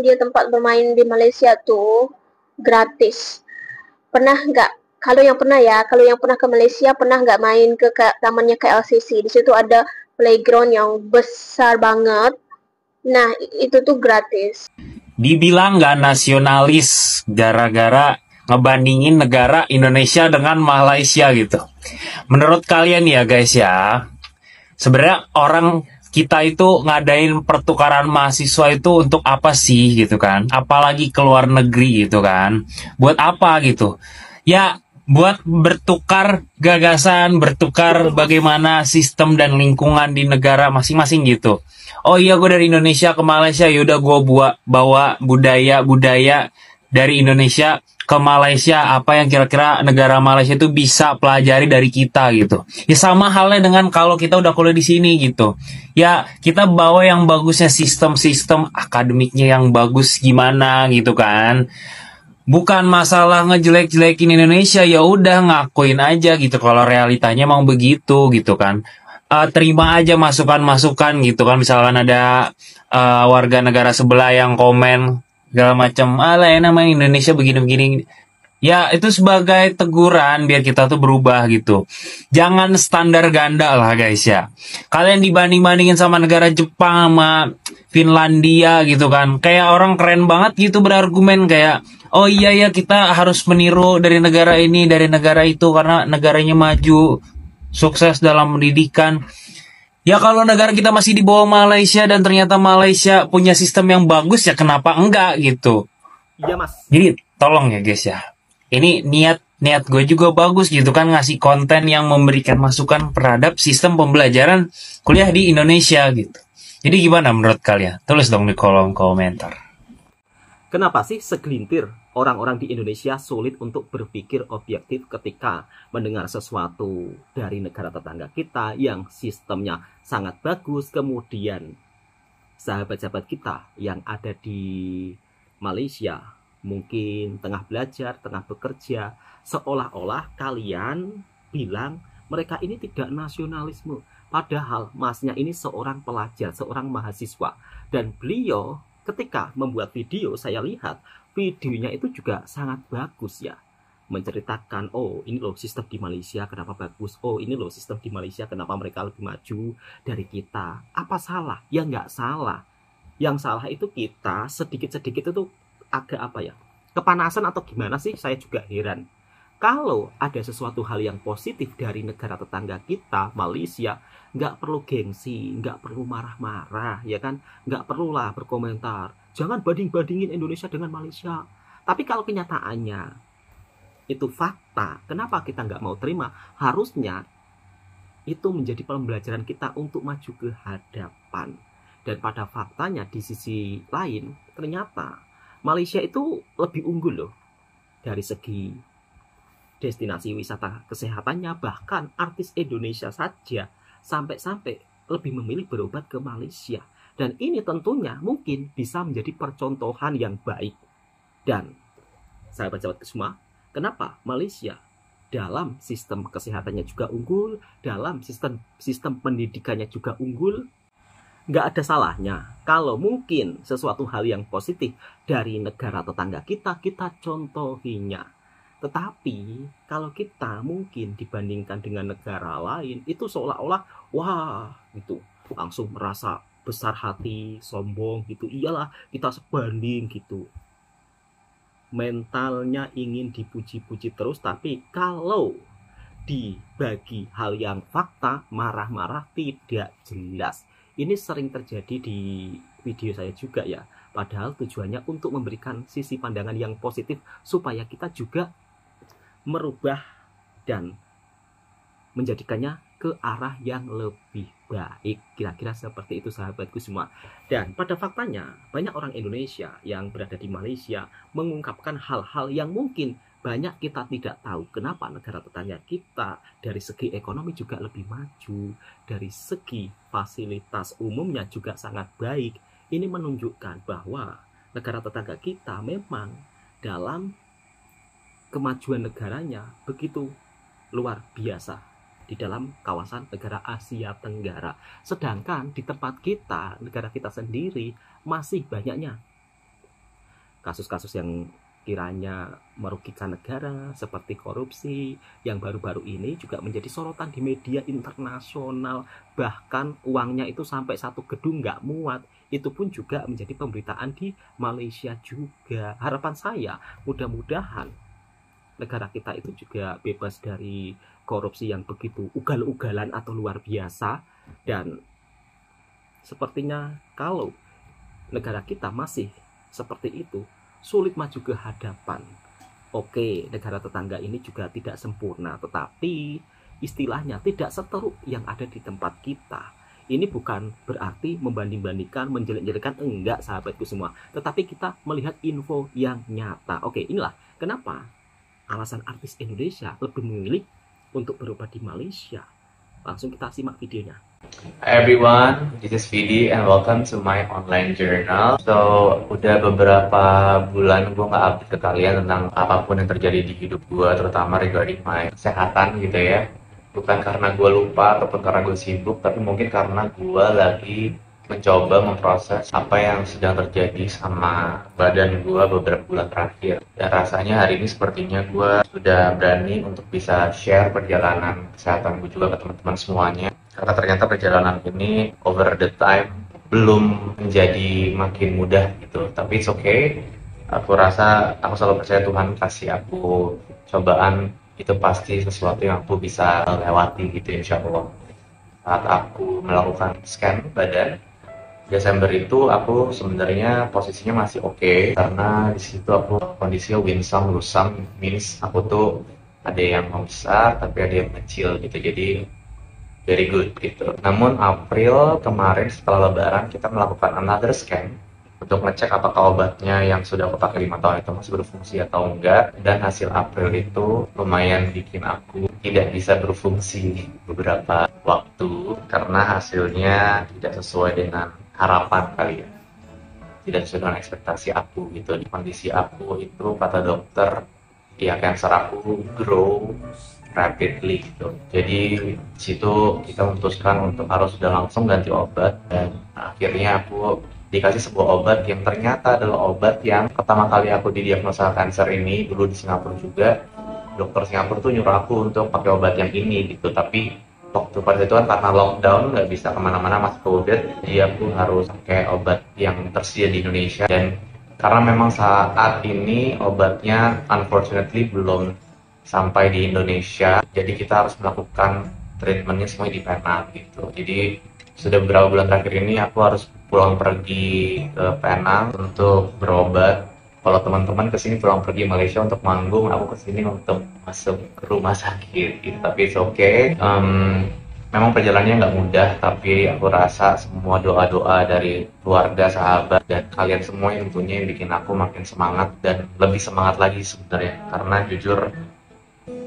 dia tempat bermain di Malaysia tuh gratis. Pernah nggak? Kalau yang pernah ke Malaysia, pernah nggak main ke tamannya KLCC? Di situ ada playground yang besar banget. Nah, itu tuh gratis. Dibilang nggak nasionalis gara-gara ngebandingin negara Indonesia dengan Malaysia gitu. Menurut kalian ya guys ya, sebenarnya orang kita itu ngadain pertukaran mahasiswa itu untuk apa sih gitu kan? Apalagi ke luar negeri gitu kan? Buat apa gitu? Ya buat bertukar gagasan, bertukar bagaimana sistem dan lingkungan di negara masing-masing gitu. Oh iya gue dari Indonesia ke Malaysia, yaudah gue bawa budaya-budaya dari Indonesia ke Malaysia, apa yang kira-kira negara Malaysia itu bisa pelajari dari kita gitu. Ya sama halnya dengan kalau kita udah kuliah di sini gitu. Ya kita bawa yang bagusnya, sistem-sistem akademiknya yang bagus gimana gitu kan. Bukan masalah ngejelek-jelekin Indonesia, ya udah ngakuin aja gitu kalau realitanya emang begitu gitu kan. Terima aja masukan-masukan gitu kan, misalkan ada warga negara sebelah yang komen segala macam, alah enak main Indonesia begini-begini. Ya itu sebagai teguran biar kita tuh berubah gitu. Jangan standar ganda lah guys ya. Kalian dibanding-bandingin sama negara Jepang sama Finlandia gitu kan. Kayak orang keren banget gitu berargumen kayak, oh iya ya kita harus meniru dari negara ini, dari negara itu karena negaranya maju, sukses dalam pendidikan. Ya kalau negara kita masih di bawah Malaysia dan ternyata Malaysia punya sistem yang bagus, ya kenapa enggak gitu. Iya mas. Jadi tolong ya guys ya. Ini niat gue juga bagus gitu kan, ngasih konten yang memberikan masukan terhadap sistem pembelajaran kuliah di Indonesia gitu. Jadi gimana menurut kalian? Tulis dong di kolom komentar. Kenapa sih segelintir orang-orang di Indonesia sulit untuk berpikir objektif ketika mendengar sesuatu dari negara tetangga kita yang sistemnya sangat bagus, kemudian sahabat-sahabat kita yang ada di Malaysia mungkin tengah belajar, tengah bekerja, seolah-olah kalian bilang mereka ini tidak nasionalisme. Padahal masnya ini seorang pelajar, seorang mahasiswa. Dan beliau ketika membuat video, saya lihat videonya itu juga sangat bagus ya. Menceritakan, oh ini loh sistem di Malaysia kenapa bagus. Oh ini loh sistem di Malaysia kenapa mereka lebih maju dari kita. Apa salah? Ya nggak salah. Yang salah itu kita sedikit-sedikit itu agak apa ya, kepanasan atau gimana sih, saya juga heran. Kalau ada sesuatu hal yang positif dari negara tetangga kita, Malaysia, nggak perlu gengsi, nggak perlu marah-marah, ya kan? Nggak perlulah berkomentar, jangan banding-bandingin Indonesia dengan Malaysia. Tapi kalau kenyataannya itu fakta, kenapa kita nggak mau terima? Harusnya itu menjadi pembelajaran kita untuk maju ke hadapan. Dan pada faktanya di sisi lain, ternyata Malaysia itu lebih unggul loh dari segi destinasi wisata kesehatannya. Bahkan artis Indonesia saja sampai-sampai lebih memilih berobat ke Malaysia. Dan ini tentunya mungkin bisa menjadi percontohan yang baik. Dan sahabat-sahabat semua, kenapa Malaysia dalam sistem kesehatannya juga unggul, dalam sistem pendidikannya juga unggul? Nggak ada salahnya kalau mungkin sesuatu hal yang positif dari negara tetangga kita, kita contohinya. Tetapi kalau kita mungkin dibandingkan dengan negara lain, itu seolah-olah wah gitu, langsung merasa besar hati, sombong gitu. Iyalah kita sebanding gitu. Mentalnya ingin dipuji-puji terus, tapi kalau dibagi hal yang fakta, marah-marah tidak jelas. Ini sering terjadi di video saya juga ya. Padahal tujuannya untuk memberikan sisi pandangan yang positif supaya kita juga merubah dan menjadikannya ke arah yang lebih baik. Kira-kira seperti itu sahabatku semua. Dan pada faktanya banyak orang Indonesia yang berada di Malaysia mengungkapkan hal-hal yang mungkin banyak kita tidak tahu. Kenapa negara tetangga kita dari segi ekonomi juga lebih maju, dari segi fasilitas umumnya juga sangat baik. Ini menunjukkan bahwa negara tetangga kita memang dalam kemajuan negaranya begitu luar biasa di dalam kawasan negara Asia Tenggara. Sedangkan di tempat kita, negara kita sendiri masih banyaknya kasus-kasus yang kiranya merugikan negara seperti korupsi yang baru-baru ini juga menjadi sorotan di media internasional. Bahkan uangnya itu sampai satu gedung nggak muat, itu pun juga menjadi pemberitaan di Malaysia juga. Harapan saya mudah-mudahan negara kita itu juga bebas dari korupsi yang begitu ugal-ugalan atau luar biasa. Dan sepertinya kalau negara kita masih seperti itu, sulit maju ke hadapan. Oke, negara tetangga ini juga tidak sempurna, tetapi istilahnya tidak seteruk yang ada di tempat kita. Ini bukan berarti membanding-bandingkan, menjelek-jelekan, enggak sahabatku semua. Tetapi kita melihat info yang nyata. Oke, inilah kenapa alasan artis Indonesia lebih memilih untuk berobat di Malaysia. Langsung kita simak videonya. Hi everyone, this is Vidi and welcome to my online journal. So, udah beberapa bulan gue nggak update ke kalian tentang apapun yang terjadi di hidup gue, terutama regarding my kesehatan gitu ya. Bukan karena gue lupa ataupun karena gue sibuk, tapi mungkin karena gue lagi mencoba memproses apa yang sedang terjadi sama badan gue beberapa bulan terakhir. Dan rasanya hari ini sepertinya gue sudah berani untuk bisa share perjalanan kesehatan gue juga ke teman-teman semuanya. Karena ternyata perjalanan ini over the time belum menjadi makin mudah gitu. Tapi it's okay. Aku rasa aku selalu percaya Tuhan kasih aku cobaan, itu pasti sesuatu yang aku bisa lewati gitu insya Allah. Saat aku melakukan scan badan Desember itu, aku sebenarnya posisinya masih oke, karena di situ aku kondisinya winsang lusang, means aku tuh ada yang membesar tapi ada yang kecil gitu, jadi very good gitu. Namun April kemarin setelah Lebaran kita melakukan another scan untuk ngecek apakah obatnya yang sudah aku pakai 5 tahun itu masih berfungsi atau enggak, dan hasil April itu lumayan bikin aku tidak bisa berfungsi beberapa waktu karena hasilnya tidak sesuai dengan harapan kali ya, tidak sesuai dengan ekspektasi aku gitu. Di kondisi aku itu kata dokter ya cancer aku grow rapidly gitu, jadi situ kita memutuskan untuk harus sudah langsung ganti obat, dan akhirnya aku dikasih sebuah obat yang ternyata adalah obat yang pertama kali aku didiagnosa kanker ini dulu di Singapura juga. Dokter Singapura tuh nyuruh aku untuk pakai obat yang ini gitu, tapi waktu pada itu kan karena lockdown nggak bisa kemana-mana masih COVID, jadi aku harus pakai obat yang tersedia di Indonesia. Dan karena memang saat ini obatnya unfortunately belum sampai di Indonesia, jadi kita harus melakukan treatmentnya semua di Penang gitu. Jadi sudah beberapa bulan terakhir ini aku harus pulang pergi ke Penang untuk berobat. Kalau teman-teman kesini pulang pergi Malaysia untuk manggung, aku kesini untuk masuk ke rumah sakit gitu. Tapi it's okay. Memang perjalanannya nggak mudah, tapi aku rasa semua doa-doa dari keluarga, sahabat, dan kalian semua yang tentunya yang bikin aku makin semangat dan lebih semangat lagi sebenarnya. Karena jujur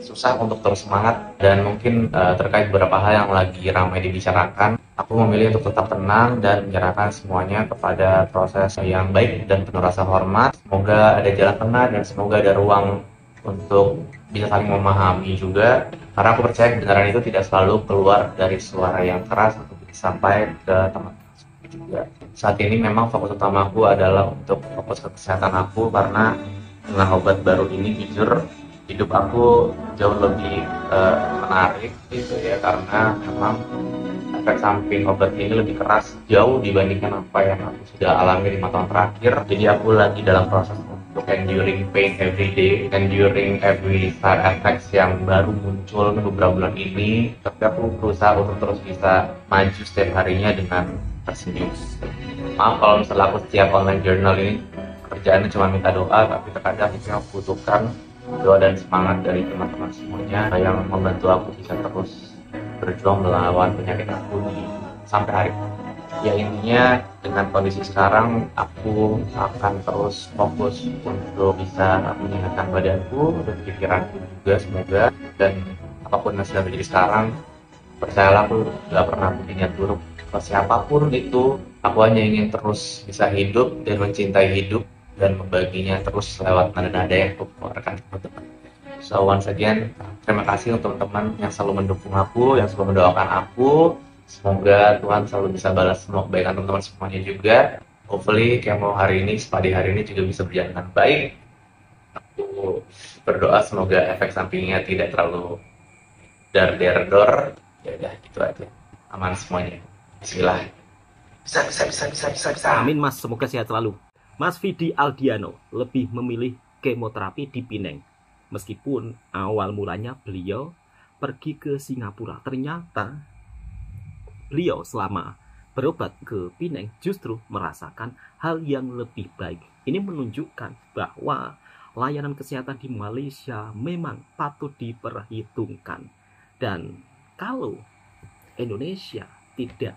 susah untuk terus semangat, dan mungkin terkait beberapa hal yang lagi ramai dibicarakan, aku memilih untuk tetap tenang dan menyerahkan semuanya kepada proses yang baik dan penuh rasa hormat. Semoga ada jalan tengah dan semoga ada ruang untuk bisa saling memahami juga, karena aku percaya kebenaran itu tidak selalu keluar dari suara yang keras untuk sampai ke teman-teman juga. Saat ini memang fokus utamaku adalah untuk fokus ke kesehatan aku, karena dengan obat baru ini jujur hidup aku jauh lebih menarik gitu ya, karena memang efek samping obat ini lebih keras jauh dibandingkan apa yang aku sudah alami 5 tahun terakhir. Jadi aku lagi dalam proses untuk enduring pain every day, enduring every side effects yang baru muncul beberapa bulan ini, tapi aku berusaha untuk terus bisa maju setiap harinya dengan tersenyum. Maaf kalau misalnya aku setiap online journal ini kerjaannya cuma minta doa, tapi terkadang itu yang aku butuhkan doa dan semangat dari teman-teman semuanya yang membantu aku bisa terus berjuang melawan penyakit aku sampai hari ini. Ya intinya dengan kondisi sekarang aku akan terus fokus untuk bisa menyehatkan badanku dan pikiranku juga semoga, dan apapun yang sedang terjadi sekarang percayalah aku gak pernah punya niat buruk ke siapapun itu. Aku hanya ingin terus bisa hidup dan mencintai hidup dan membaginya terus lewat nada-nada yang aku keluarkan ke teman-teman. So once again, terima kasih untuk teman-teman yang selalu mendukung aku, yang selalu mendoakan aku. Semoga Tuhan selalu bisa balas semua kebaikan teman-teman semuanya juga. hopefully kemo hari ini, pagi hari ini juga bisa berjalan dengan baik. Aku berdoa semoga efek sampingnya tidak terlalu dar-der-dor. Ya udah gitu aja, aman semuanya. Bismillah. Bisa. Amin Mas, semoga sehat selalu. Mas Vidi Aldiano lebih memilih kemoterapi di Pineng. Meskipun awal mulanya beliau pergi ke Singapura, ternyata beliau selama berobat ke Pineng justru merasakan hal yang lebih baik. Ini menunjukkan bahwa layanan kesehatan di Malaysia memang patut diperhitungkan. Dan kalau Indonesia tidak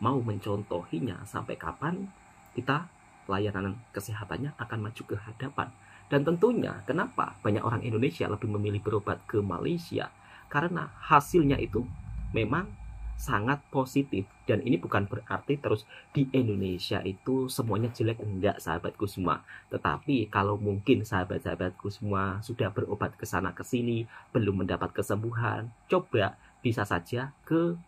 mau mencontohinya, sampai kapan kita layanan kesehatannya akan maju ke hadapan. Dan tentunya kenapa banyak orang Indonesia lebih memilih berobat ke Malaysia, karena hasilnya itu memang sangat positif. Dan ini bukan berarti terus di Indonesia itu semuanya jelek, enggak sahabatku semua. Tetapi kalau mungkin sahabat-sahabatku semua sudah berobat ke sana ke sini belum mendapat kesembuhan, coba bisa saja ke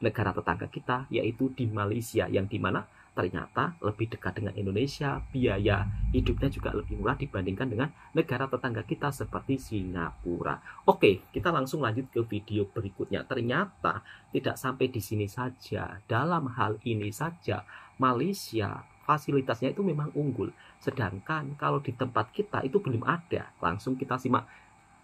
negara tetangga kita, yaitu di Malaysia, yang dimana ternyata lebih dekat dengan Indonesia, biaya hidupnya juga lebih murah dibandingkan dengan negara tetangga kita seperti Singapura. Oke, kita langsung lanjut ke video berikutnya. Ternyata tidak sampai di sini saja. Dalam hal ini saja, Malaysia fasilitasnya itu memang unggul. Sedangkan kalau di tempat kita itu belum ada. Langsung kita simak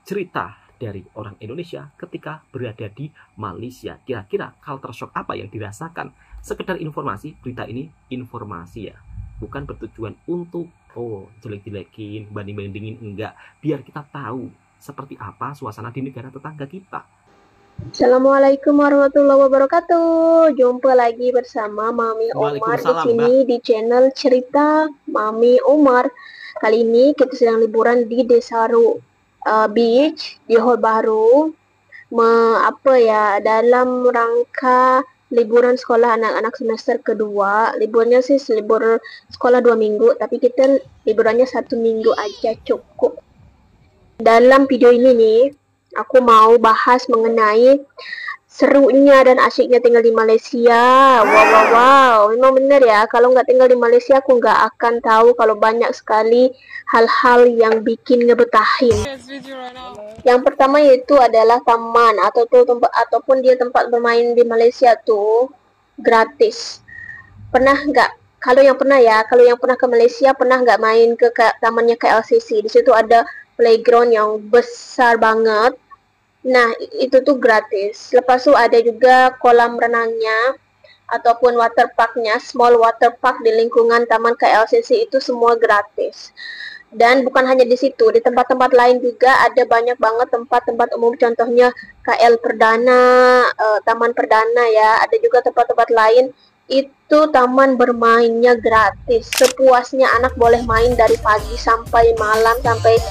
cerita dari orang Indonesia ketika berada di Malaysia. Kira-kira culture shock apa yang dirasakan? Sekedar informasi, berita ini informasi ya, bukan bertujuan untuk jelek-jelekin, banding-bandingin, enggak. Biar kita tahu seperti apa suasana di negara tetangga kita. Assalamualaikum warahmatullahi wabarakatuh. Jumpa lagi bersama Mami Omar di sini di channel Cerita Mami Omar. Kali ini kita sedang liburan di Desaru Beach di Johor Bahru, dalam rangka liburan sekolah anak-anak semester kedua. Liburnya sih libur sekolah 2 minggu, tapi kita liburannya 1 minggu aja cukup. Dalam video ini nih, aku mau bahas mengenai serunya dan asyiknya tinggal di Malaysia. Wow, memang benar ya, kalau nggak tinggal di Malaysia aku nggak akan tahu kalau banyak sekali hal-hal yang bikin ngebetahin. Yang pertama yaitu adalah taman ataupun dia tempat bermain di Malaysia tuh gratis. Pernah nggak? Kalau yang pernah ke Malaysia, pernah nggak main ke tamannya KLCC? Di situ ada playground yang besar banget. Nah, itu tuh gratis. Lepas itu ada juga kolam renangnya ataupun water parknya, small water park di lingkungan taman KLCC, itu semua gratis. Dan bukan hanya di situ, di tempat-tempat lain juga ada banyak banget tempat-tempat umum, contohnya KL Perdana, Taman Perdana ya. Ada juga tempat-tempat lain itu taman bermainnya gratis. Sepuasnya anak boleh main dari pagi sampai malam, sampai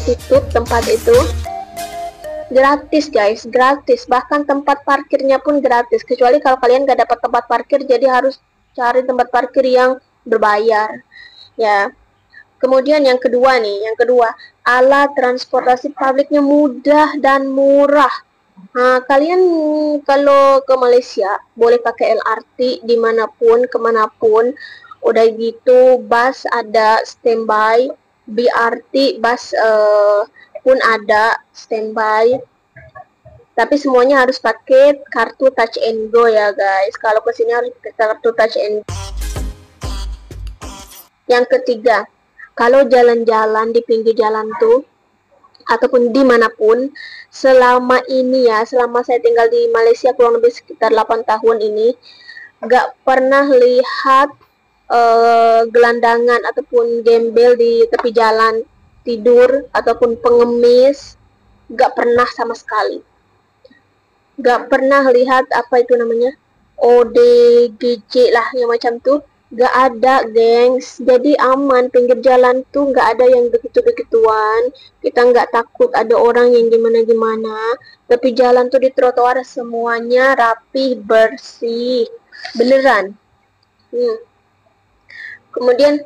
tutup tempat itu. Gratis guys, gratis. Bahkan tempat parkirnya pun gratis. Kecuali kalau kalian gak dapat tempat parkir, jadi harus cari tempat parkir yang berbayar. Ya. Kemudian yang kedua, alat transportasi publiknya mudah dan murah. Nah, kalian kalau ke Malaysia boleh pakai LRT dimanapun, kemanapun. Udah gitu, bus ada standby, BRT bus pun ada standby, tapi semuanya harus pakai kartu touch and go ya guys. Kalau kesini harus pakai kartu touch and go. Yang ketiga, kalau jalan-jalan di pinggir jalan tuh ataupun dimanapun, selama saya tinggal di Malaysia kurang lebih sekitar 8 tahun ini, gak pernah lihat gelandangan ataupun gembel di tepi jalan, tidur ataupun pengemis. Gak pernah sama sekali. Gak pernah lihat ODGJ lah yang macam tuh. Gak ada gengs. Jadi aman, pinggir jalan tuh gak ada yang begitu-begituan. Kita gak takut ada orang yang gimana-gimana. Tepi jalan tuh di trotoar semuanya rapi, bersih. Beneran. Kemudian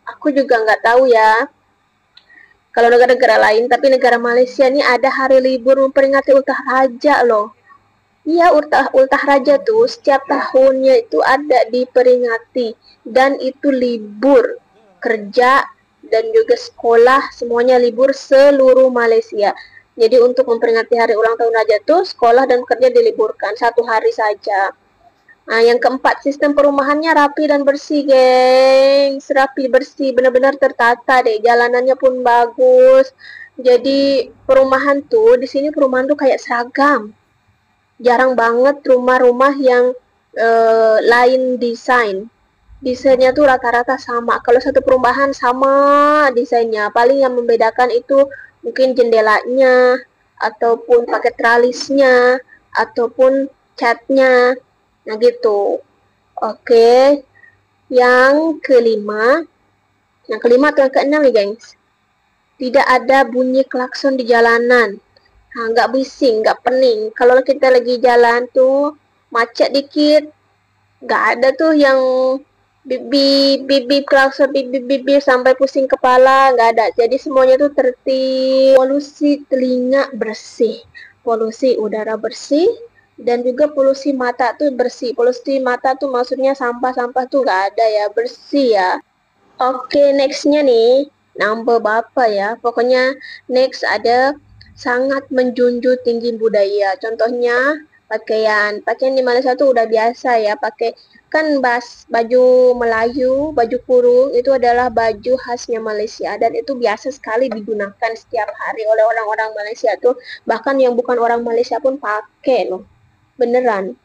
aku juga nggak tahu ya kalau negara-negara lain, tapi negara Malaysia ini ada hari libur memperingati Ultah Raja loh. Iya, ultah raja tuh setiap tahunnya itu ada diperingati dan itu libur kerja dan juga sekolah semuanya libur seluruh Malaysia. Jadi untuk memperingati hari ulang tahun raja tuh sekolah dan kerja diliburkan 1 hari saja. Nah, yang keempat, sistem perumahannya rapi dan bersih, gengs. Rapi, bersih, benar-benar tertata deh. Jalanannya pun bagus. Jadi perumahan tuh, di sini perumahan tuh kayak seragam. Jarang banget rumah-rumah yang lain desain. Desainnya tuh rata-rata sama. Kalau satu perumahan sama desainnya. Paling yang membedakan itu mungkin jendelanya, ataupun pakai tralisnya, ataupun catnya. Nah gitu. Oke. Yang kelima. Yang kelima atau yang keenam nih, gengs. Tidak ada bunyi klakson di jalanan. Nah, nggak bising, nggak pening. Kalau kita lagi jalan tuh macet dikit, nggak ada tuh yang bip klakson bip sampai pusing kepala, nggak ada. Jadi semuanya tuh tertib. Polusi telinga bersih, polusi udara bersih, dan juga polusi mata tuh bersih. Polusi mata tuh maksudnya sampah-sampah tuh nggak ada ya, bersih ya. Oke, nextnya nih, number berapa ya? Pokoknya next ada sangat menjunjung tinggi budaya. Contohnya pakaian di Malaysia tuh udah biasa ya pakai kan baju Melayu, baju kurung itu adalah baju khasnya Malaysia dan itu biasa sekali digunakan setiap hari oleh orang-orang Malaysia tuh bahkan yang bukan orang Malaysia pun pakai loh. Beneran.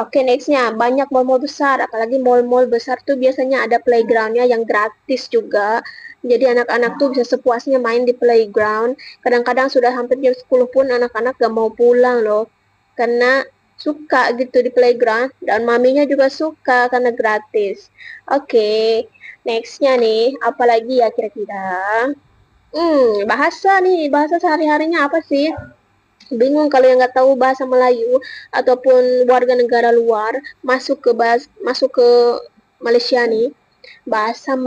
Oke, nextnya banyak mall-mall besar, apalagi mall-mall besar tuh biasanya ada playgroundnya yang gratis juga. Jadi anak-anak tuh bisa sepuasnya main di playground. Kadang-kadang sudah hampir jam 10 pun anak-anak gak mau pulang loh. Karena suka gitu di playground dan maminya juga suka karena gratis. Oke, nextnya nih, apalagi ya kira-kira? Bahasa sehari-harinya apa sih? Bingung kalau yang nggak tahu bahasa Melayu ataupun warga negara luar masuk ke Malaysia nih bahasa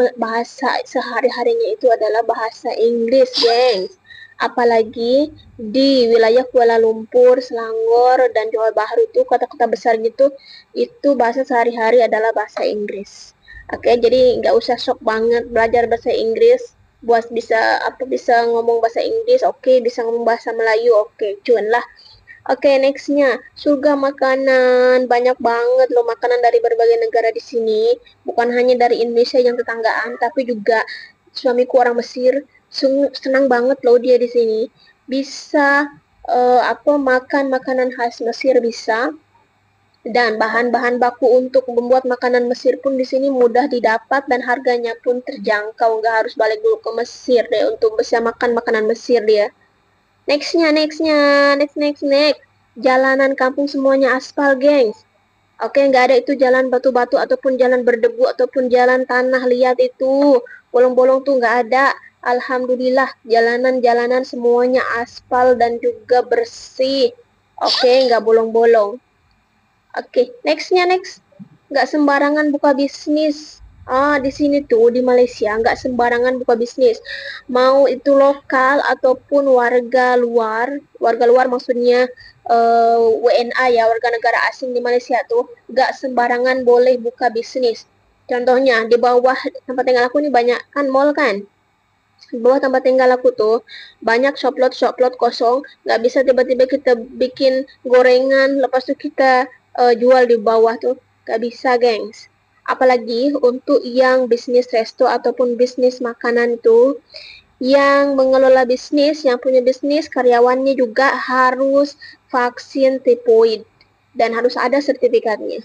sehari-harinya itu adalah bahasa Inggris, gengs. Apalagi di wilayah Kuala Lumpur, Selangor, dan Johor Bahru itu kota-kota besar gitu, itu bahasa sehari-hari adalah bahasa Inggris. Oke, jadi nggak usah shock banget belajar bahasa Inggris buat bisa ngomong bahasa Inggris, oke, bisa ngomong bahasa Melayu, oke, cuan lah. Oke, nextnya surga makanan, banyak banget loh makanan dari berbagai negara di sini, bukan hanya dari Indonesia yang tetanggaan, tapi juga suamiku orang Mesir, senang banget loh dia di sini bisa makan makanan khas Mesir bisa. Dan bahan-bahan baku untuk membuat makanan Mesir pun di sini mudah didapat dan harganya pun terjangkau. Nggak harus balik dulu ke Mesir deh untuk bisa makan makanan Mesir dia. Next. Jalanan kampung semuanya aspal, gengs. Oke, nggak ada itu jalan batu-batu ataupun jalan berdebu ataupun jalan tanah liat itu. Bolong-bolong tuh nggak ada. Alhamdulillah, jalanan-jalanan semuanya aspal dan juga bersih. Oke, nggak bolong-bolong. Oke, next. Nggak sembarangan buka bisnis. Di sini tuh di Malaysia nggak sembarangan buka bisnis. Mau itu lokal ataupun warga luar maksudnya WNA ya, warga negara asing di Malaysia tuh nggak sembarangan boleh buka bisnis. Contohnya di bawah tempat tinggal aku nih banyak kan mall kan. Di bawah tempat tinggal aku tuh banyak shop lot kosong, nggak bisa tiba-tiba kita bikin gorengan lepas itu kita jual di bawah tuh, nggak bisa, gengs. Apalagi untuk yang bisnis resto ataupun bisnis makanan tuh, yang mengelola bisnis, yang punya bisnis, karyawannya juga harus vaksin tipoid dan harus ada sertifikatnya.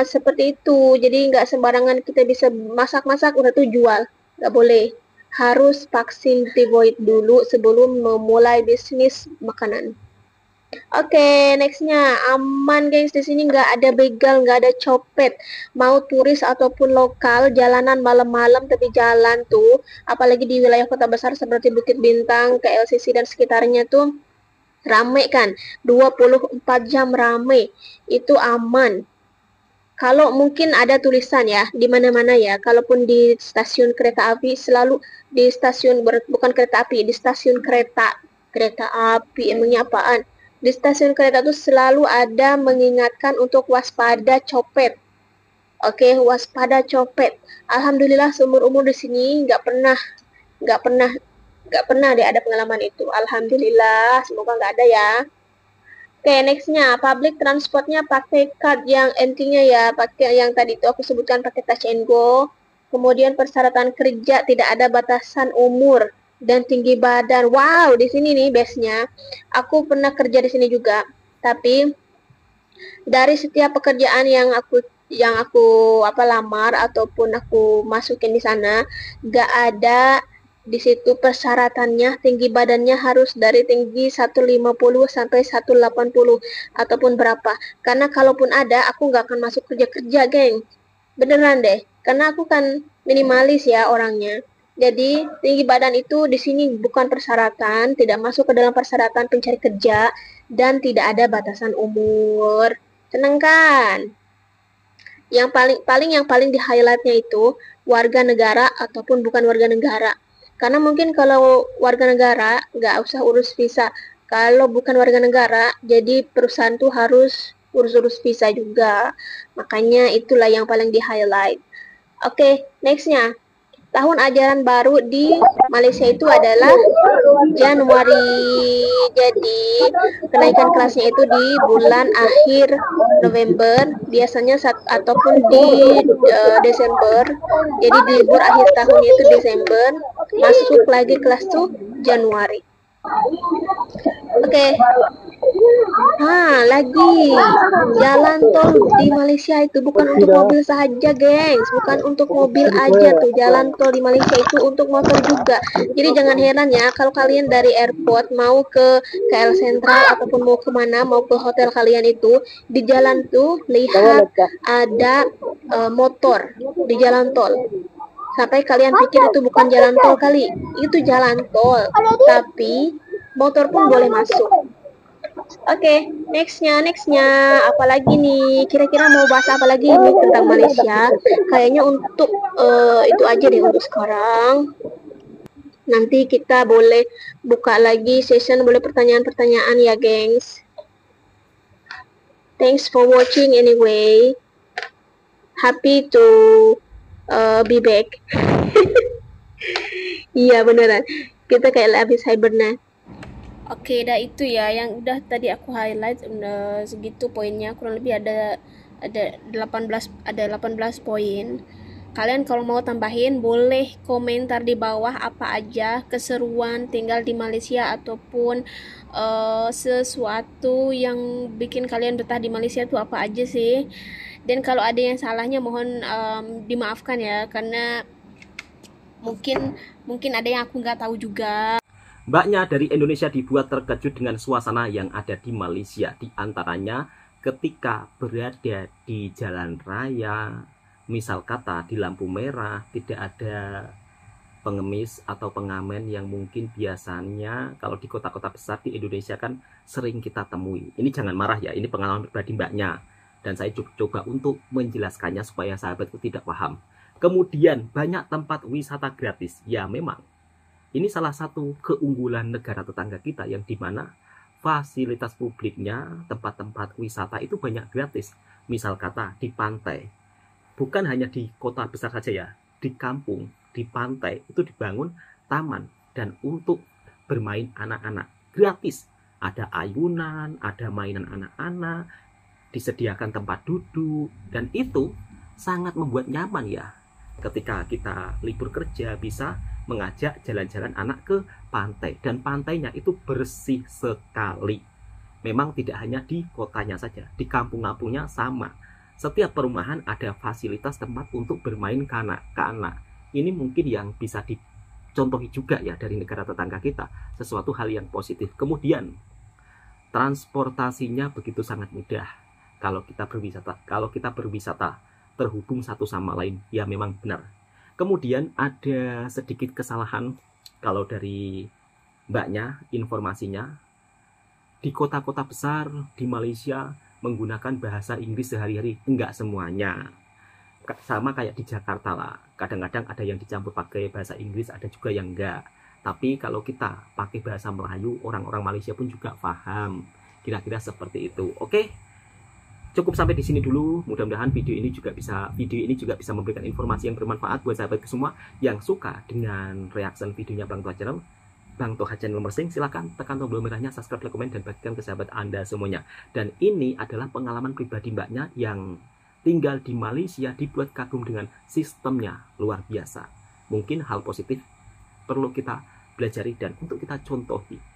Seperti itu. Jadi nggak sembarangan kita bisa masak-masak udah tuh jual, nggak boleh. Harus vaksin tipoid dulu sebelum memulai bisnis makanan. Oke, nextnya aman, gengs. Di sini nggak ada begal, nggak ada copet. Mau turis ataupun lokal, jalanan malam-malam tepi jalan tuh, apalagi di wilayah kota besar seperti Bukit Bintang, KLCC dan sekitarnya tuh rame kan, 24 jam rame. Itu aman. Kalau mungkin ada tulisan ya di mana-mana ya, kalaupun di stasiun kereta api selalu di stasiun bukan kereta api, di stasiun kereta api emangnya apaan? di stasiun kereta itu selalu ada mengingatkan untuk waspada copet. Oke, waspada copet. Alhamdulillah seumur umur di sini nggak pernah deh ada pengalaman itu. Alhamdulillah, semoga nggak ada ya. Oke, nextnya public transportnya pakai card yang intinya ya, pakai yang tadi itu aku sebutkan pakai touch and go. Kemudian persyaratan kerja tidak ada batasan umur dan tinggi badan. Wow, di sini nih base-nya. Aku pernah kerja di sini juga, tapi dari setiap pekerjaan yang aku lamar ataupun aku masukin di sana, gak ada di situ persyaratannya tinggi badannya harus dari tinggi 150 sampai 180 ataupun berapa. Karena kalaupun ada, aku nggak akan masuk kerja-kerja, geng. Beneran deh. Karena aku kan minimalis ya orangnya. Jadi tinggi badan itu di sini bukan persyaratan, tidak masuk ke dalam persyaratan pencari kerja dan tidak ada batasan umur. Seneng kan? Yang paling di highlightnya itu warga negara ataupun bukan warga negara. Karena mungkin kalau warga negara nggak usah urus visa. Kalau bukan warga negara, jadi perusahaan tuh harus urus-urus visa juga. Makanya itulah yang paling di highlight. Oke, nextnya. Tahun ajaran baru di Malaysia itu adalah Januari. Jadi kenaikan kelasnya itu di bulan akhir November, biasanya ataupun di Desember. Jadi di libur akhir tahunnya itu Desember, masuk lagi kelas tuh Januari. Oke. Lagi jalan tol di Malaysia itu bukan untuk mobil saja, gengs. Bukan untuk mobil aja tuh. Jalan tol di Malaysia itu untuk motor juga. Jadi jangan heran ya kalau kalian dari airport mau ke KL Sentral ataupun mau kemana, mau ke hotel kalian itu, di jalan tuh lihat ada motor di jalan tol. Sampai kalian pikir itu bukan jalan tol kali. Itu jalan tol. Tapi motor pun boleh masuk. Oke, nextnya, apalagi nih? Kira-kira mau bahas apa lagi nih tentang Malaysia? Kayaknya untuk itu aja deh untuk sekarang. Nanti kita boleh buka lagi session, boleh pertanyaan-pertanyaan ya, gengs. Thanks for watching anyway. Happy to be back. Iya beneran. Kita kayak habis hibernate. Oke, dah itu ya yang udah tadi aku highlight, segitu poinnya, kurang lebih ada 18 poin. Kalian kalau mau tambahin boleh komentar di bawah apa aja keseruan tinggal di Malaysia ataupun sesuatu yang bikin kalian betah di Malaysia itu apa aja sih. Dan kalau ada yang salahnya mohon dimaafkan ya, karena mungkin ada yang aku nggak tahu juga. Mbaknya dari Indonesia dibuat terkejut dengan suasana yang ada di Malaysia. Di antaranya ketika berada di jalan raya, misal kata di lampu merah, tidak ada pengemis atau pengamen yang mungkin biasanya kalau di kota-kota besar di Indonesia kan sering kita temui. Ini jangan marah ya, ini pengalaman pribadi mbaknya. Dan saya coba untuk menjelaskannya supaya sahabatku tidak paham. Kemudian banyak tempat wisata gratis. Ya memang. Ini salah satu keunggulan negara tetangga kita yang dimana fasilitas publiknya, tempat-tempat wisata itu banyak gratis. Misal kata di pantai, bukan hanya di kota besar saja ya, di kampung, di pantai itu dibangun taman dan untuk bermain anak-anak gratis. Ada ayunan, ada mainan anak-anak, disediakan tempat duduk dan itu sangat membuat nyaman ya. Ketika kita libur kerja bisa mengajak jalan-jalan anak ke pantai dan pantainya itu bersih sekali. Memang tidak hanya di kotanya saja, di kampung-kampungnya sama. Setiap perumahan ada fasilitas tempat untuk bermain ke anak. Ini mungkin yang bisa dicontohi juga ya dari negara tetangga kita, sesuatu hal yang positif. Kemudian transportasinya begitu sangat mudah. Kalau kita berwisata terhubung satu sama lain, ya memang benar. Kemudian ada sedikit kesalahan kalau dari mbaknya informasinya. Di kota-kota besar di Malaysia menggunakan bahasa Inggris sehari-hari. Enggak semuanya. Sama kayak di Jakarta lah. Kadang-kadang ada yang dicampur pakai bahasa Inggris, ada juga yang enggak. Tapi kalau kita pakai bahasa Melayu, orang-orang Malaysia pun juga paham. Kira-kira seperti itu. Oke. Cukup sampai di sini dulu. Mudah-mudahan video ini juga bisa memberikan informasi yang bermanfaat buat sahabat semua yang suka dengan reaction videonya Bang Toha Channel. Bang Toha Channel Mersing, silahkan tekan tombol merahnya, subscribe, like, komen, dan bagikan ke sahabat Anda semuanya. Dan ini adalah pengalaman pribadi mbaknya yang tinggal di Malaysia, dibuat kagum dengan sistemnya, luar biasa. Mungkin hal positif perlu kita pelajari dan untuk kita contohi.